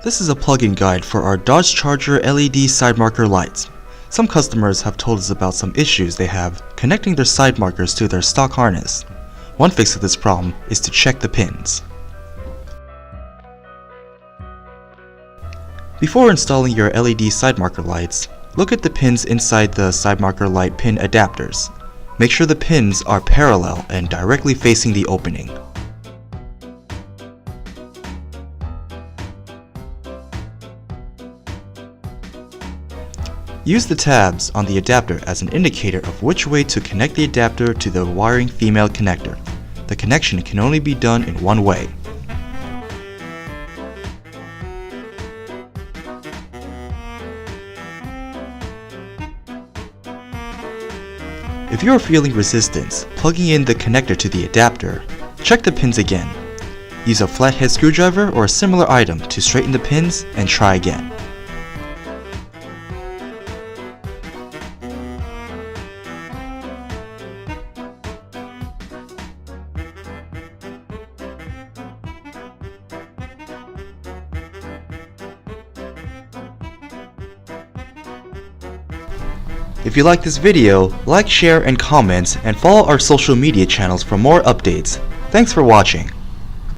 This is a plugin guide for our Dodge Charger LED side marker lights. Some customers have told us about some issues they have connecting their side markers to their stock harness. One fix of this problem is to check the pins. Before installing your LED side marker lights, look at the pins inside the side marker light pin adapters. Make sure the pins are parallel and directly facing the opening. Use the tabs on the adapter as an indicator of which way to connect the adapter to the wiring female connector. The connection can only be done in one way. If you are feeling resistance plugging in the connector to the adapter, check the pins again. Use a flathead screwdriver or a similar item to straighten the pins and try again. If you like this video, like, share, and comment, and follow our social media channels for more updates. Thanks for watching.